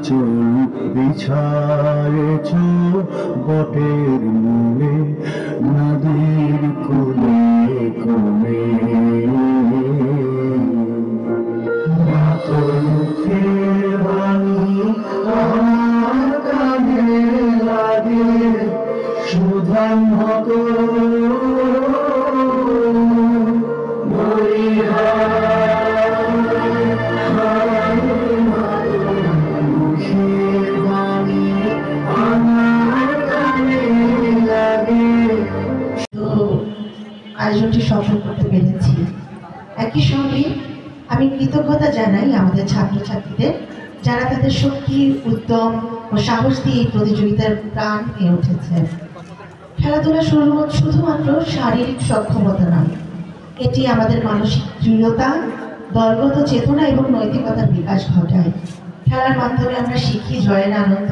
চল বিছায়েছ বটের মূলে নদীর কোলে কোলে মুখের বাণী আমার কানে লাগে সুধার মতো আয়োজনটি সফল করতে পেরেছি। একই সঙ্গে আমি কৃতজ্ঞতা জানাই আমাদের ছাত্রছাত্রীদের, যারা তাদের শক্তি, উদ্যম ও সাহস দিয়ে এই প্রতিযোগিতার প্রাণ হয়ে উঠেছে। খেলাধুলা শুধুমাত্র শারীরিক সক্ষমতা নয়, এটি আমাদের মানসিক দৃঢ়তা, দলগত চেতনা এবং নৈতিকতার বিকাশ ঘটায়। খেলার মাধ্যমে আমরা শিখি জয়ের আনন্দ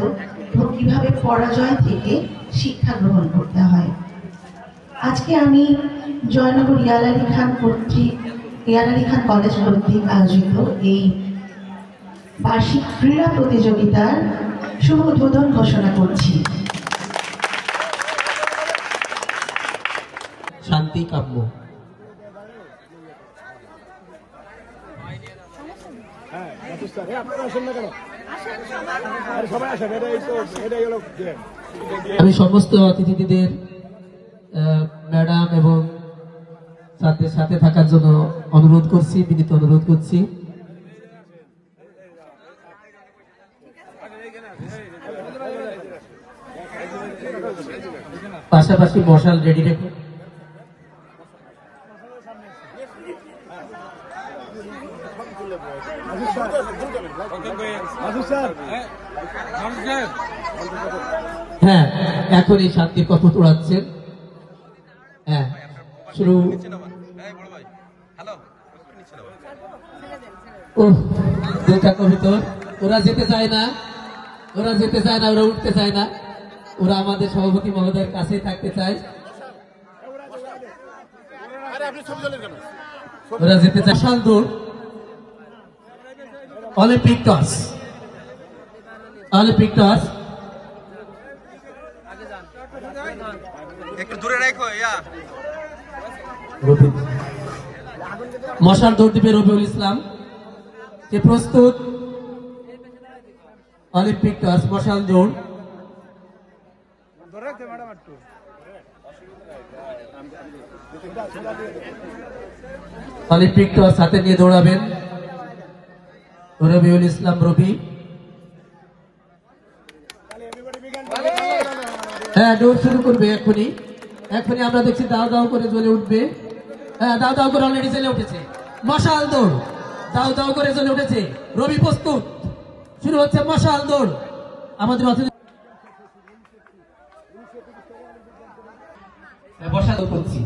এবং কীভাবে পরাজয় থেকে শিক্ষা গ্রহণ করতে হয়। আজকে আমি জয়নগর ইয়ার আলী খান কলেজ কর্তৃক আয়োজিত এই বার্ষিক ক্রীড়া প্রতিযোগিতার শুভ উদ্বোধন ঘোষণা করছি। শান্তি কাব্য। আমি সমস্ত অতিথিদের ম্যাডাম এবং ছাত্রের সাথে থাকার জন্য অনুরোধ করছি, বিনীত অনুরোধ করছি। পাশাপাশি মশাল রেডি রেখে হ্যাঁ, এখন এই শান্তির কথা তোড়াচ্ছেন। হ্যাঁ, শুরু। ভিতর ওরা যেতে চায় না, ওরা উঠতে চায় না, ওরা আমাদের সভাপতি মহোদয়ের কাছেই থাকতে চায়। ওরা যেতে চায়। শান্তর অলিম্পিক টস, অলিম্পিক টস একটু দূরে রাখো। মশাল দৌড় দিবে রবিউল ইসলাম। যে প্রস্তুত, অলিম্পিক টস, মশাল দৌড়। অলিম্পিক টস হাতে নিয়ে দৌড়াবেন রবিউল ইসলাম রবি। হ্যাঁ, দৌড় শুরু করবে এখনই। এখনই আমরা দেখছি দাও দাও করে জ্বলে উঠবে। হ্যাঁ, দাও দাও করে অলরেডি জ্বলে উঠেছে। মশাল দৌড় দাও দাও করে জ্বলে উঠেছে। রবি প্রস্তুত, শুরু হচ্ছে মশাল দৌড়। আমাদের বসা করছি।